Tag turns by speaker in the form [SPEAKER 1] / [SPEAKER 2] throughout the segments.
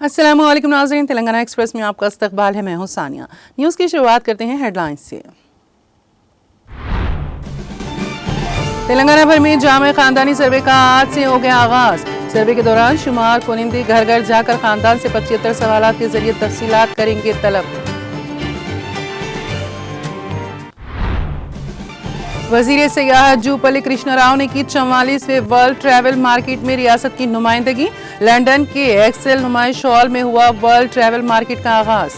[SPEAKER 1] अस्सलाम वालेकुम नाज़रीन, तेलंगाना एक्सप्रेस में आपका इस्तकबाल है। मैं हूं सानिया। न्यूज़ की शुरुआत करते हैं हेडलाइंस से। तेलंगाना भर में जामे खानदानी सर्वे का आज से हो गया आगाज। सर्वे के दौरान शुमार कुनिंदे घर घर जाकर खानदान से 75 सवालात के जरिए तफसीलात करेंगे तलब। वजीर सियाहत जूपल्ली कृष्णा राव ने की 44वें वर्ल्ड ट्रैवल मार्केट में रियासत की नुमाइंदगी। लंदन के एक्सेल नुमाइश हॉल में हुआ वर्ल्ड ट्रैवल मार्केट का आगाज।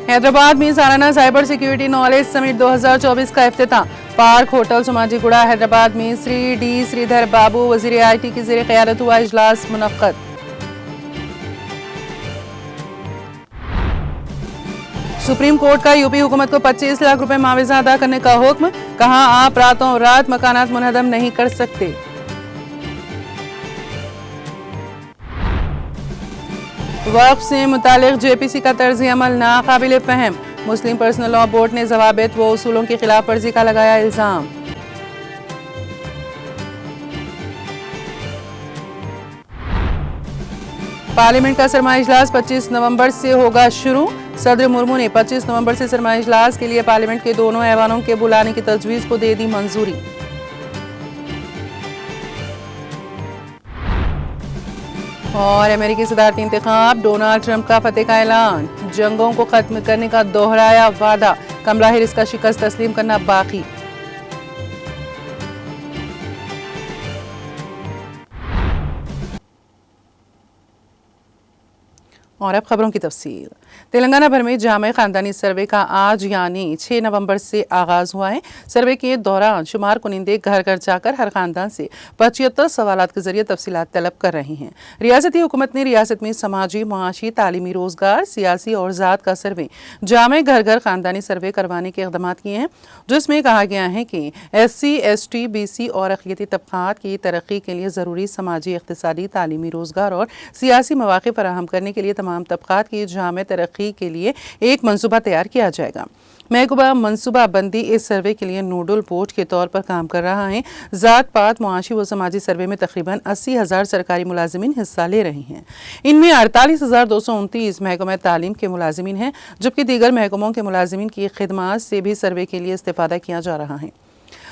[SPEAKER 1] हैदराबाद में सालाना साइबर सिक्योरिटी नॉलेज समिट 2024 का इफ्तिताह। पार्क होटल सोमाजीगुड़ा हैदराबाद में श्री डी श्रीधर बाबू वजीर IT की ज़ेर क़यादत हुआ इजलास मुनक्कद। सुप्रीम कोर्ट का यूपी हुकूमत को 25 लाख रुपए मुआवजा अदा करने का हुक्म। कहा आप रातों रात मकानात मुनहदम नहीं कर सकते। वक्फ से मुतालिक JPC का तर्ज अमल नाकाबिल फहम। मुस्लिम पर्सनल लॉ बोर्ड ने ज़वाबित व उसूलों की खिलाफ वर्जी का लगाया इल्जाम। पार्लियामेंट का सरमाई इजलास 25 नवंबर से होगा शुरू। सदर मुर्मू ने 25 नवंबर से सरमाई इजलास के लिए पार्लियामेंट के दोनों ऐवानों के बुलाने की तजवीज़ को दे दी मंजूरी। और अमेरिकी सदारती इंतखाब, डोनाल्ड ट्रंप का फतेह का ऐलान। जंगों को खत्म करने का दोहराया वादा। कमला हैरिस का शिकस्त तस्लीम करना बाकी। और अब खबरों की तफसील। तेलंगाना भर में जामे खानदानी सर्वे का आज यानी 6 नवंबर से आगाज हुआ है। सर्वे के दौरान शुमार कुनिंदे घर घर जाकर हर खानदान से 75 सवालात के जरिए तफसीलात तलब कर रहे हैं। रियासती हुकूमत ने रियासत में समाजी, मुआशी, तालीमी, रोजगार, सियासी और ज़ात का सर्वे जामे घर घर खानदानी सर्वे करवाने के इक़दाम किए हैं, जिसमें कहा गया है कि SC, ST, BC और अक़लियती तबक़ात की तरक्की के लिए ज़रूरी समाजी, इक़्तिसादी, तालीमी, रोजगार और सियासी मौक़े फराहम करने के लिए तमाम तबक़ात की जामे तरक्की के लिए एक मनसूबा तैयार किया जाएगा। महकमा मनसूबा बंदी इस सर्वे के लिए नोडल बोर्ड के तौर पर काम कर रहा है। ज़ात पात, मुआशी व समाजी सर्वे में तकरीबन 80,000 सरकारी मुलाजिमीन हिस्सा ले रहे हैं। इनमें 48,229 महकमा तालीम के मुलाजिमीन हैं, जबकि दीगर महकमों के मुलाजिमीन की खिदमात से भी सर्वे के लिए इस्तेफादा किया जा रहा है।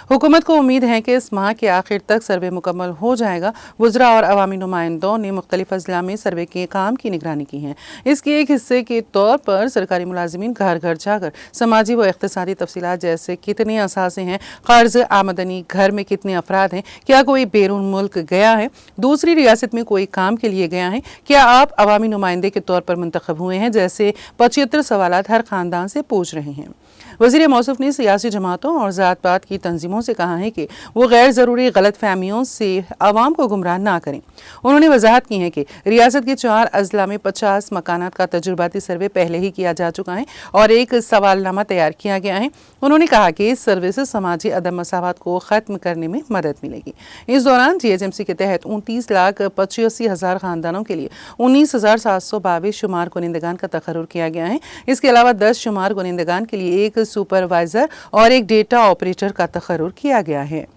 [SPEAKER 1] हुकूमत को उम्मीद है कि इस माह के आखिर तक सर्वे मुकम्मल हो जाएगा। वज़रा और अवामी नुमाइंदों ने मुख्तलिफ अज़ला में सर्वे के काम की निगरानी की है। इसके एक हिस्से के तौर पर सरकारी मुलाजिमीन घर घर जाकर समाजी व इक़्तिसादी तफसीलात जैसे कितने असासे हैं, कर्ज, आमदनी, घर में कितने अफराद हैं, क्या कोई बैरून मुल्क गया है, दूसरी रियासत में कोई काम के लिए गया है, क्या आप अवामी नुमाइंदे के तौर पर मुंतखब हुए हैं, जैसे 75 सवालात हर ख़ानदान से पूछ रहे हैं। वज़ीर मौसूफ ने सियासी जमातों और ज़ात पात की तंजीमों से कहा है कि वो गैर ज़रूरी गलत फहमियों से आवाम को गुमराह ना करें। उन्होंने वजाहत की है कि रियासत के 4 अज़ला में 50 मकानात का तजुर्बाती सर्वे पहले ही किया जा चुका है और एक सवालनामा तैयार किया गया है। उन्होंने कहा कि इस सर्वे से समाजी अदम मसावत को ख़त्म करने में मदद मिलेगी। इस दौरान GHMC के तहत 29,85,000 ख़ानदानों के लिए 19,722 शुमार कुनिंदगान का तकर्रुर किया गया है। इसके अलावा 10 शुमार कुनिंदगान के लिए एक सुपरवाइजर और एक डेटा ऑपरेटर का तकर्रुर किया गया है।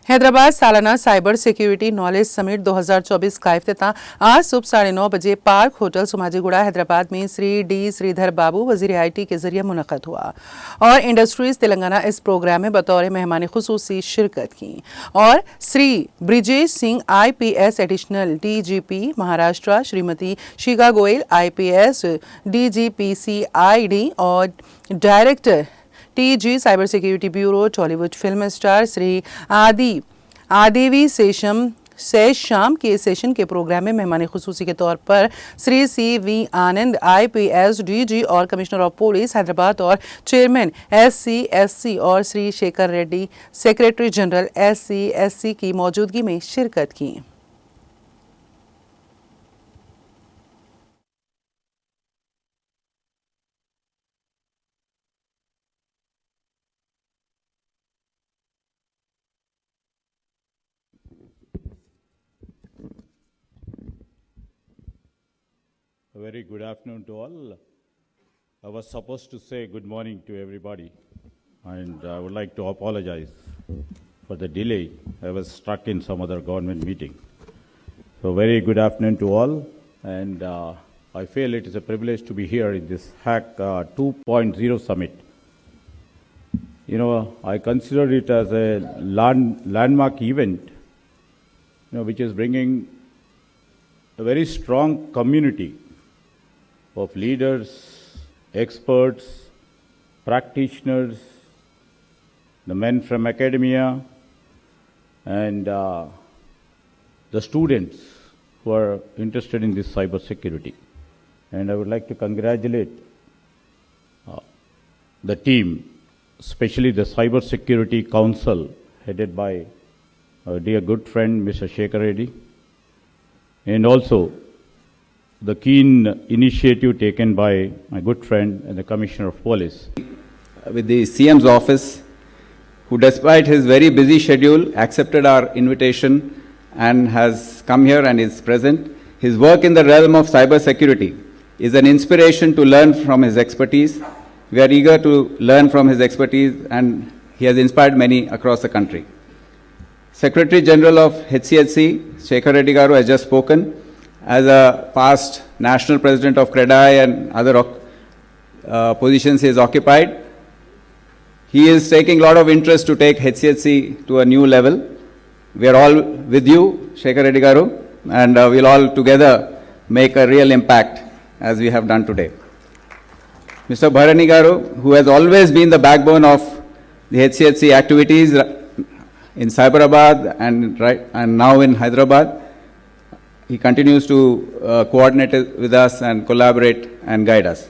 [SPEAKER 1] हैदराबाद सालाना साइबर सिक्योरिटी नॉलेज समिट 2024 का इफ्तिताह आज सुबह 9:30 बजे पार्क होटल सोमाजीगुड़ा हैदराबाद में श्री डी श्रीधर बाबू वजीर IT के जरिए मुनक़्क़द हुआ और इंडस्ट्रीज तेलंगाना इस प्रोग्राम में बतौर मेहमान खुसूसी शिरकत की। और Shri Brijesh Singh IPS additional DGP Maharashtra, Shrimati Shikha Goyal IPS DGPCID और director TG cyber security bureau Tollywood film star Shri Adivi शाम के सेशन के प्रोग्राम में मेहमान खुसूसी के तौर पर श्री CV आनंद IPS DG और कमिश्नर ऑफ पुलिस हैदराबाद और चेयरमैन SC SC और Shri Shekhar Reddy secretary general SC SC की मौजूदगी में शिरकत की।
[SPEAKER 2] A very good afternoon to all. I was supposed to say good morning to everybody. and I would like to apologize for the delay. I was stuck in some other government meeting. So very good afternoon to all, and I feel it is a privilege to be here in this Hack 2.0 summit. You know, I consider it as a landmark event, which is bringing a very strong community of leaders, experts, practitioners, the men from academia, and the students who are interested in this cyber security. And I would like to congratulate the team, especially the Cyber Security Council, headed by our dear good friend, Mr. Shekhar Reddy, and also the keen initiative taken by my good friend and the Commissioner of Police.
[SPEAKER 3] With the CM's office, who despite his very busy schedule accepted our invitation and has come here and is present. His work in the realm of cyber security is an inspiration to learn from his expertise. We are eager to learn from his expertise, and he has inspired many across the country. Secretary General of HCHC, Shekhar Reddy Garu, has just spoken. As a past national president of CREDAI and other positions he has occupied, he is taking a lot of interest to take HCHC to a new level. We are all with you, Shekhar Reddy Garu, and we'll all together make a real impact as we have done today. Mr. Bharani Garu, who has always been the backbone of the HCHC activities in Cyberabad and now in Hyderabad, he continues to coordinate with us and collaborate and guide us.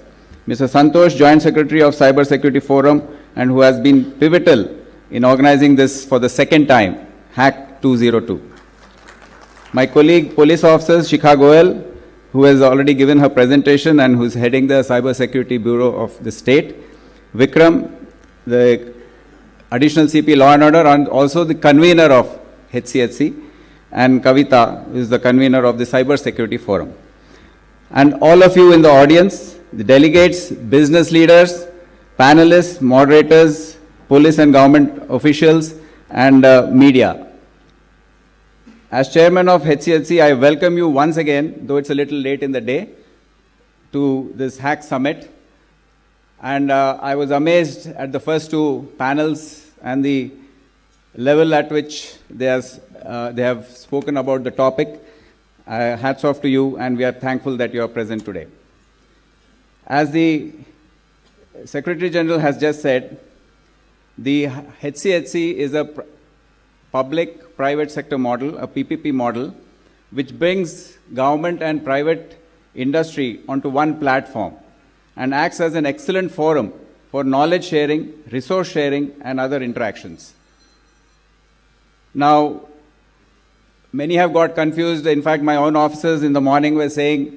[SPEAKER 3] Mr. Santosh, Joint Secretary of Cyber Security Forum, and who has been pivotal in organizing this for the second time, Hack 202. My colleague, Police Officer Shikha Goyal, who has already given her presentation and who is heading the Cyber Security Bureau of the state. Vikram, the Additional CP Law and Order, and also the convener of HCHC, and Kavita, who is the convener of the Cyber Security Forum. And all of you in the audience, the delegates, business leaders, panelists, moderators, police and government officials, and media. As chairman of HCHC, I welcome you once again, though it's a little late in the day, to this Hack Summit. And I was amazed at the first two panels and the level at which they have spoken about the topic. Hats off to you, and we are thankful that you are present today. As the Secretary General has just said, the HCHC is a public-private sector model, a PPP model, which brings government and private industry onto one platform and acts as an excellent forum for knowledge sharing, resource sharing, and other interactions. Now, many have got confused. In fact, my own officers in the morning were saying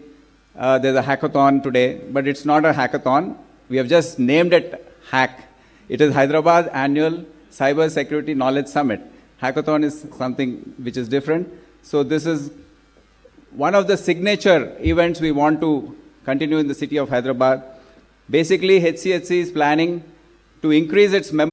[SPEAKER 3] there's a hackathon today, but it's not a hackathon. We have just named it Hack. It is Hyderabad Annual Cyber Security Knowledge Summit. Hackathon is something which is different. So this is one of the signature events we want to continue in the city of Hyderabad. Basically, HCHC is planning to increase its members.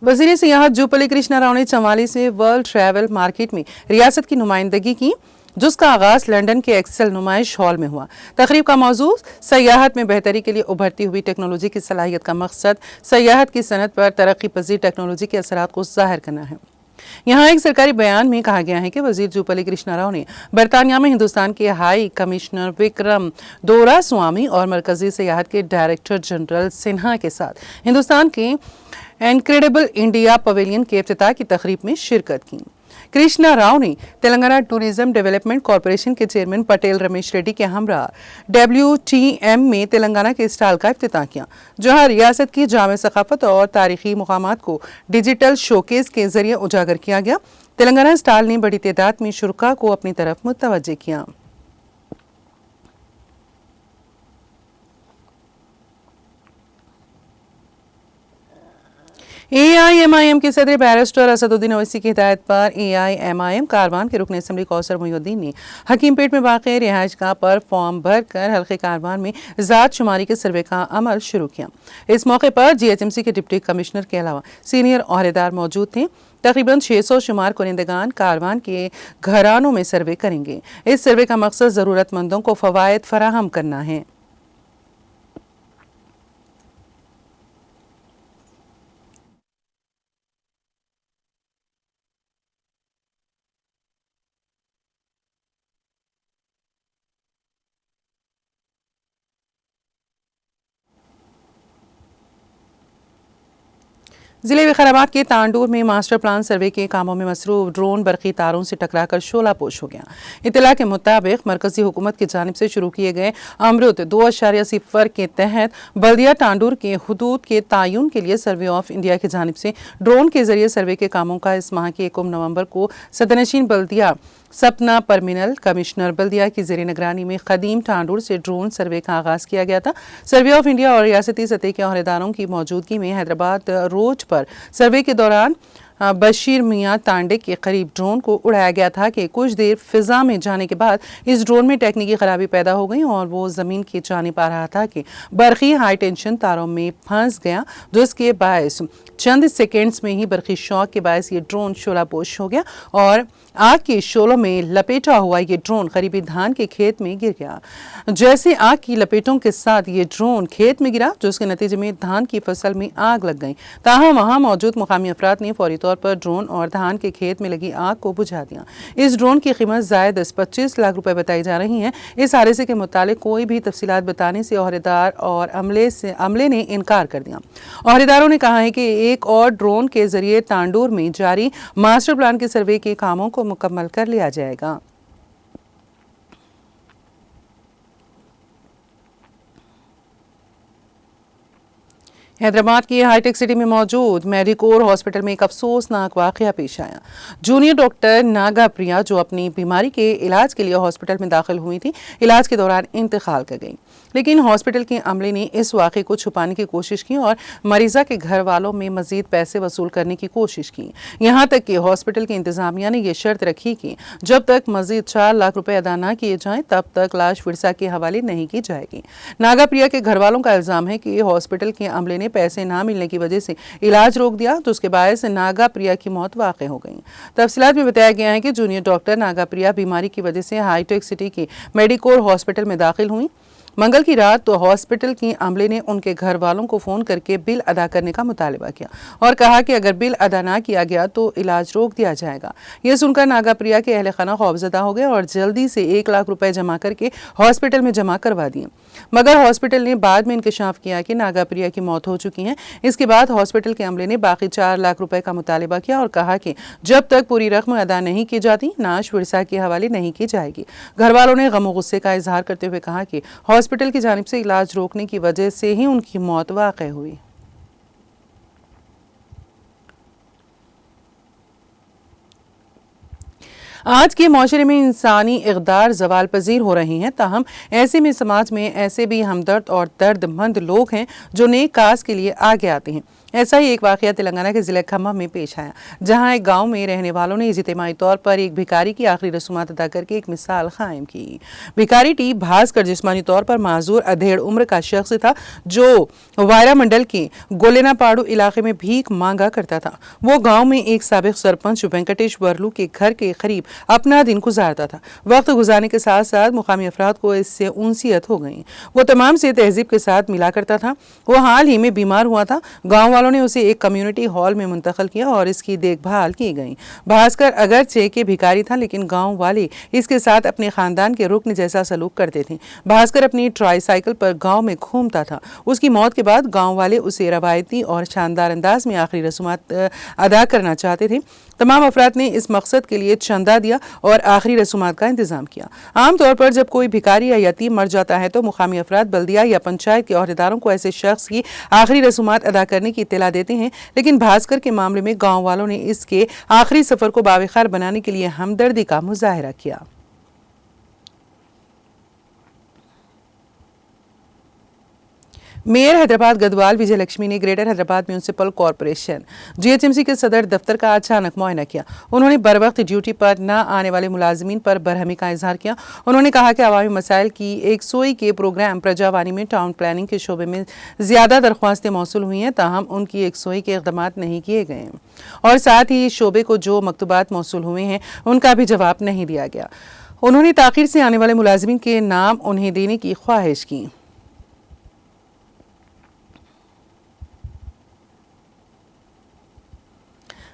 [SPEAKER 1] वज़ीर सियाहत जूपल्ली कृष्णा राव ने 44 में world travel market में रियासत की नुमाइंदगी की, जिसका आगाज लंदन के एक्सेल नुमाइश हॉल में हुआ। तकरीब का मौजू सयाहत में बेहतरी के लिए उभरती हुई टेक्नोलॉजी की सलाहियत का मकसद सयाहत की सनत पर तरक्की पजीर टेक्नोलॉजी के असरात को ज़ाहिर करना है। यहाँ एक सरकारी बयान में कहा गया है कि वज़ीर जूपल्ली कृष्णा राव ने बरतानिया में हिंदुस्तान के हाई कमिश्नर विक्रम दोरास्वामी और मरकजी सयाहत के डायरेक्टर जनरल सिन्हा के साथ हिंदुस्तान के इनक्रेडिबल इंडिया पवेलियन के इफ्तिताह की तकरीब में शिरकत की। कृष्णा राव ने तेलंगाना टूरिज्म डेवलपमेंट कॉरपोरेशन के चेयरमैन पटेल रमेश रेड्डी के हमरा WTM में तेलंगाना के स्टॉल का इफ्तिताह किया, जहां रियासत की जामे सकाफत और तारीखी मुकामात को डिजिटल शोकेस के जरिए उजागर किया गया। तेलंगाना स्टॉल ने बड़ी तादाद में शुरका को अपनी तरफ मुतवज्जे किया। AIMIM के सदर बैरिस्टर असदुद्दीन ओवैसी की हिदायत पर AIMIM कारवान के रुकन असम्बली कौसर मोहिउद्दीन ने हकीमपेट में वाक़ रिहाइशगाह पर फॉर्म भरकर हल्के कारवान में ज़ात शुमारी के सर्वे का अमल शुरू किया। इस मौके पर GHMC के डिप्टी कमिश्नर के अलावा सीनियर ओहदेदार मौजूद थे। तकरीबन 600 शुमार कुनिंदगान कारवान के घरानों में सर्वे करेंगे। इस सर्वे का मकसद ज़रूरतमंदों को फ़वाइद फराहम करना है। जिले विकाराबाद के तांडूर में मास्टर प्लान सर्वे के कामों में मसरूफ ड्रोन बरकी तारों से टकराकर शोलापोश हो गया। इत्तला के मुताबिक मरकजी हुकूमत की जानिब से शुरू किए गए अमृत 2.0 के तहत बल्दिया तांडूर के हुदूद के तायुन के लिए सर्वे ऑफ इंडिया की जानिब से ड्रोन के जरिए सर्वे के कामों का इस माह की 1 नवंबर को सदनशीन बल्दिया सपना परमिनल कमिश्नर बल्दिया की ज़ेर निगरानी में कदीम तांडूर से ड्रोन सर्वे का आगाज़ किया गया था। सर्वे ऑफ इंडिया और रियासती सतह के ओहदेदारों की मौजूदगी में हैदराबाद रोड पर सर्वे के दौरान बशीर मियाँ तांडे के करीब ड्रोन को उड़ाया गया था कि कुछ देर फिजा में जाने के बाद इस ड्रोन में टेक्निकी खराबी पैदा हो गई और वो ज़मीन की जानिब आ रहा था कि बरकी हाई टेंशन तारों में फंस गया, जिसके बायस चंद सेकेंड्स में ही बरकी शॉक के बायस ये ड्रोन शोलापोश हो गया और आग के शोलों में लपेटा हुआ ये ड्रोन करीबी धान के खेत में गिर गया। जैसे आग की लपेटों के साथ ये ड्रोन खेत में गिरा, जिसके नतीजे में धान की फसल में आग लग गई। ताहम वहां मौजूद मुकामी अफराद ने फौरी तौर पर ड्रोन और धान के खेत में लगी आग को बुझा दिया। इस ड्रोन की कीमत ज़ायद 25 लाख रुपए बताई जा रही है। इस हादसे के मुतालिक कोई भी तफसीलात बताने से ओहदेदार और अमले ने इनकार कर दिया। ओहदेदारों ने कहा है कि एक और ड्रोन के जरिए तांडूर में जारी मास्टर प्लान के सर्वे के कामों को मुकम्मल कर लिया जाएगा। हैदराबाद की हाईटेक सिटी में मौजूद मेडिकोर हॉस्पिटल में एक अफसोसनाक वाकया पेश आया। जूनियर डॉक्टर नागा प्रिया, जो अपनी बीमारी के इलाज के लिए हॉस्पिटल में दाखिल हुई थी, इलाज के दौरान इंतकाल कर गई। लेकिन हॉस्पिटल के अमले ने इस वाक़े को छुपाने की कोशिश की और मरीज़ा के घर वालों में मजीद पैसे वसूल करने की कोशिश की। यहाँ तक कि हॉस्पिटल की इंतजामिया ने यह शर्त रखी कि जब तक मजीद 4 लाख रुपए अदा न किए जाएं, तब तक लाश विरसा के हवाले नहीं की जाएगी। नागा प्रिया के घर वालों का इल्ज़ाम है कि हॉस्पिटल के अमले ने पैसे ना मिलने की वजह से इलाज रोक दिया, तो उसके बायस नागा प्रिया की मौत वाक़ हो गई। तफसीलात में बताया गया है कि जूनियर डॉक्टर नागा प्रिया बीमारी की वजह से हाईटेक सिटी के मेडिकोर हॉस्पिटल में दाखिल हुई। मंगल की रात तो हॉस्पिटल की अमले ने उनके घर वालों को फ़ोन करके बिल अदा करने का मुतालबा किया और कहा कि अगर बिल अदा ना किया गया तो इलाज रोक दिया जाएगा। यह सुनकर नागा प्रिया के अहले खाना खौफजदा हो गए और जल्दी से 1 लाख रुपए जमा करके हॉस्पिटल में जमा करवा दिए। मगर हॉस्पिटल ने बाद में इंकशाफ किया कि नागा प्रिया की मौत हो चुकी है। इसके बाद हॉस्पिटल के अमले ने बाकी 4 लाख रुपए का मुतालबा किया और कहा कि जब तक पूरी रकम अदा नहीं की जाती, नाश विरसा के हवाले नहीं की जाएगी। घर वालों ने गम गुस्से का इजहार करते हुए कहा कि हॉस्पिटल की जानिब से इलाज रोकने की वजह से ही उनकी मौत वाक़ई हुई। आज के माशरे में इंसानी इक़दार ज़वाल पजीर हो रही हैं, ताहम ऐसे में समाज में ऐसे भी हमदर्द और दर्दमंद लोग हैं जो नेक काज के लिए आगे आते हैं। ऐसा ही एक वाक़या तेलंगाना के ज़िले खम्मम में पेश आया, जहां एक गांव में रहने वालों ने इज्तिमाई तौर पर एक भिखारी की आखिरी रसूमात अदा करके एक मिसाल कायम की। भिखारी टी भास्कर जिस्मानी तौर पर माजूर अधेड़ उम्र का शख्स था, जो वायरा मंडल के गोलेनापाड़ू इलाके में भीख मांगा करता था। वो गाँव में एक साबिक सरपंच वेंकटेश वर्लू के घर के करीब अपना दिन गुजारता था। वक्त गुजारने के साथ साथ मुकामी अफराद को इससे उनसियत हो गई। वो तमाम से तहजीब के साथ मिला करता था। वो हाल ही में बीमार हुआ था। गाँव वालों ने उसे एक कम्युनिटी हॉल में मुंतकिल किया और इसकी देखभाल की गई। भास्कर अगरचे के भिखारी था, लेकिन गांव वाले इसके साथ अपने खानदान के रुकन जैसा सलूक करते थे। भास्कर अपनी ट्राईसाइकिल पर गांव में घूमता था। उसकी मौत के बाद गांव वाले उसे रवायती और शानदार अंदाज में आखिरी रसूमात अदा करना चाहते थे। तमाम अफराद ने इस मकसद के लिए चंदा दिया और आखिरी रसूमात का इंतजाम किया। आमतौर पर जब कोई भिखारी या यतीम मर जाता है तो मुकामी अफराद बल्दिया या पंचायत के अहदेदारों को ऐसे शख्स की आखिरी रसूमात अदा करने की इत्तला देते हैं, लेकिन भास्कर के मामले में गांव वालों ने इसके आखिरी सफर को बावखार बनाने के लिए हमदर्दी का मुजाहिरा किया। मेयर हैदराबाद गदवाल विजय लक्ष्मी ने greater Hyderabad municipal corporation GHMC के सदर दफ्तर का अचानक मुआयना किया। उन्होंने बर वक्त ड्यूटी पर न आने वाले मुलाजिमीन पर बरहमी का इजहार किया। उन्होंने कहा कि अवामी मसाइल की एक सोई के प्रोग्राम प्रजावानी में टाउन प्लानिंग के शोबे में ज्यादा दरख्वास्तें मौसूल हुई हैं, ताहम उनकी एक सोई के इक़दाम नहीं किए गए और साथ ही इस शोबे को जो मकतूबात मौसूल हुए हैं उनका भी जवाब नहीं दिया गया। उन्होंने ताखीर से आने वाले मुलाजिमीन के नाम उन्हें देने की ख्वाहिश की।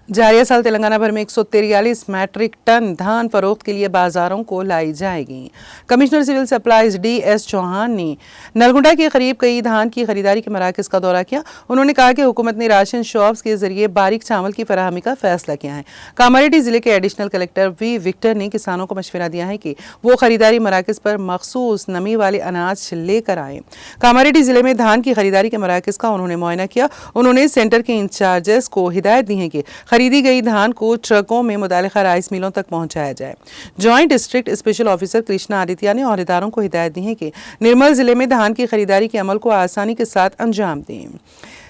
[SPEAKER 1] जारिया साल तेलंगाना भर में 143 मैट्रिक टन धान फरोख्त के लिए बाजारों को लाई जाएगी। Commissioner civil supplies D S. Chauhan ने नलगुंडा के करीब कई धान की खरीदारी के मराकज का दौरा किया। उन्होंने कहा कि हुकूमत ने राशन शॉप्स के जरिए बारीक चावल की फराहमी का फैसला किया है। कामारेड्डी जिले के एडिशनल कलेक्टर वी. विक्टर ने किसानों को मशवरा दिया है कि वो खरीदारी मराकज पर मखसूस नमी वाले अनाज लेकर आए। कामारेड्डी जिले में धान की खरीदारी के मराकज का उन्होंने मुआयना किया। उन्होंने सेंटर के इंचार्जेस को हिदायत दी है कि खरीदी गई धान को ट्रकों में मुतालिका राइस मिलों तक पहुंचाया जाए। Joint district special officer Krishna Aditya ने औहदेदारों को हिदायत दी है कि निर्मल जिले में धान की खरीदारी के अमल को आसानी के साथ अंजाम दें।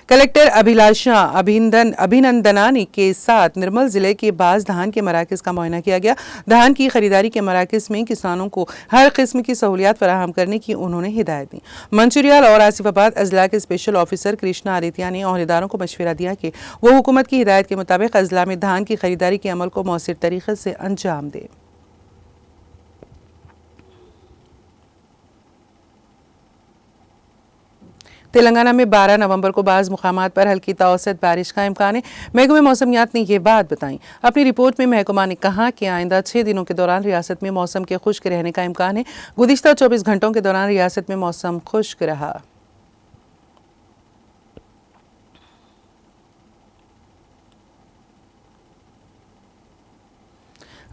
[SPEAKER 1] कलेक्टर अभिलाषा अभिनंदनानी के साथ निर्मल जिले के बाज धान के मराकज का मुआयना किया गया। धान की खरीदारी के मराकज में किसानों को हर किस्म की सहूलियात फराहम करने की उन्होंने हिदायत दी। मंचिरियाल और आसिफाबाद अजला के स्पेशल ऑफिसर कृष्णा आदित्य ने औहदेदारों को मशवरा दिया कि वो हुकूमत की हिदायत के मुताबिक अजला में धान की खरीदारी के अमल को मौसर तरीके से अंजाम दें। तेलंगाना में 12 नवंबर को बाज़ मुकामात पर हल्की तौसत बारिश का इम्कान है। महकमे मौसमियात ने ये बात बताई। अपनी रिपोर्ट में महकमा ने कहा कि आइंदा 6 दिनों के दौरान रियासत में मौसम के खुश्क रहने का इम्कान है। गुज़िश्ता 24 घंटों के दौरान रियासत में मौसम खुश्क रहा।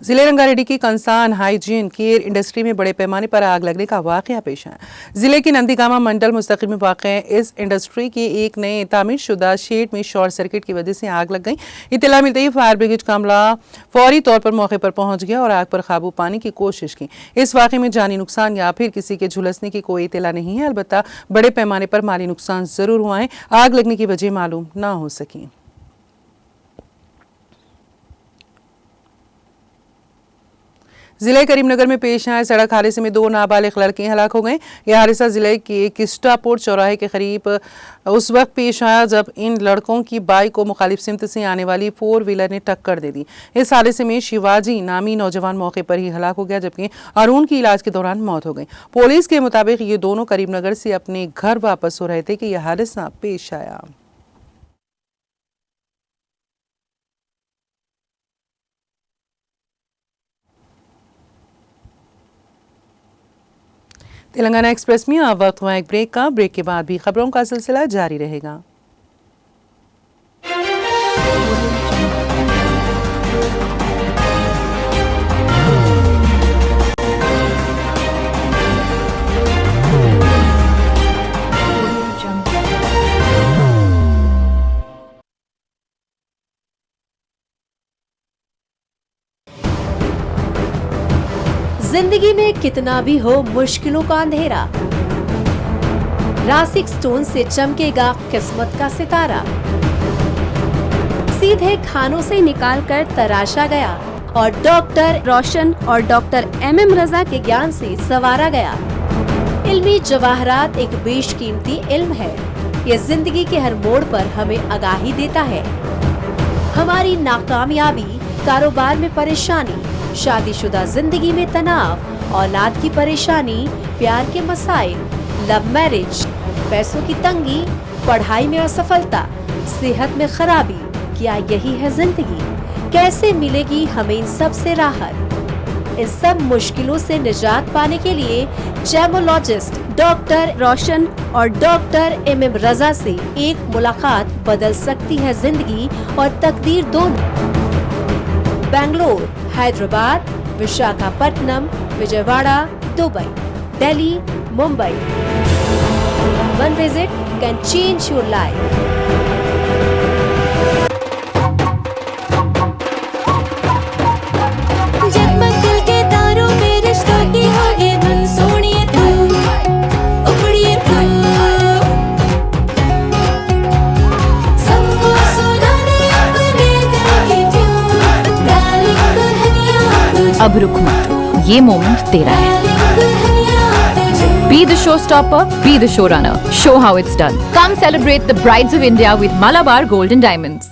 [SPEAKER 1] जिले रंगारेड्डी की कंसान हाइजीन केयर इंडस्ट्री में बड़े पैमाने पर आग लगने का वाकया पेश आया। जिले के नंदीगामा मंडल मुस्तकिल में वाक़ इस इंडस्ट्री के एक नए तामीर शुदा शेड में शॉर्ट सर्किट की वजह से आग लग गई। इत्तला मिलते ही फायर ब्रिगेड का अमला फौरी तौर पर मौके पर पहुंच गया और आग पर काबू पाने की कोशिश की। इस वाक़े में जानी नुकसान या फिर किसी के झुलसने की कोई इत्तला नहीं है। अलबत्ता बड़े पैमाने पर माली नुकसान जरूर हुआ है। आग लगने की वजह मालूम ना हो सकी। जिले करीमनगर में पेश आए सड़क हादसे में 2 नाबालिग लड़के हलाक हो गए। यह हादसा जिले के किस्टापुर चौराहे के करीब उस वक्त पेश आया जब इन लड़कों की बाइक को मुखालिफ सिमत से आने वाली 4 व्हीलर ने टक्कर दे दी। इस हादसे में शिवाजी नामी नौजवान मौके पर ही हलाक हो गया, जबकि अरुण की इलाज के दौरान मौत हो गई। पुलिस के मुताबिक ये दोनों करीमनगर से अपने घर वापस हो रहे थे कि यह हादसा पेश आया। तेलंगाना एक्सप्रेस में अब वक्त हुआ एक ब्रेक का। ब्रेक के बाद भी खबरों का सिलसिला जारी रहेगा।
[SPEAKER 4] जिंदगी में कितना भी हो मुश्किलों का अंधेरा, रासिक स्टोन से चमकेगा किस्मत का सितारा। सीधे खानों से निकाल कर तराशा गया और डॉक्टर रोशन और डॉक्टर MM रजा के ज्ञान से संवारा गया। इल्मी जवाहरात एक बेशकीमती इल्म है। ये जिंदगी के हर मोड़ पर हमें आगाही देता है। हमारी नाकामयाबी, कारोबार में परेशानी, शादीशुदा जिंदगी में तनाव, औलाद की परेशानी, प्यार के मसाइल, लव मैरिज, पैसों की तंगी, पढ़ाई में असफलता, सेहत में खराबी, क्या यही है जिंदगी? कैसे मिलेगी हमें इन सब से राहत? इस सब मुश्किलों से निजात पाने के लिए जेमोलॉजिस्ट डॉक्टर रोशन और डॉक्टर MM रजा से एक मुलाकात बदल सकती है जिंदगी और तकदीर दोनों। Bangalore, Hyderabad, Visakhapatnam, Vijayawada, Dubai, Delhi, Mumbai. One visit can change your life.
[SPEAKER 5] जगमग दिल के तारों में रिश्तों की होगी धुन, सोनिए तू, उपड़िए तू।
[SPEAKER 6] अब रुक मत, ये मोमेंट तेरा है। Be the showstopper, be the showrunner. Show how it's done. Come celebrate the Brides of India with Malabar Gold and Diamonds.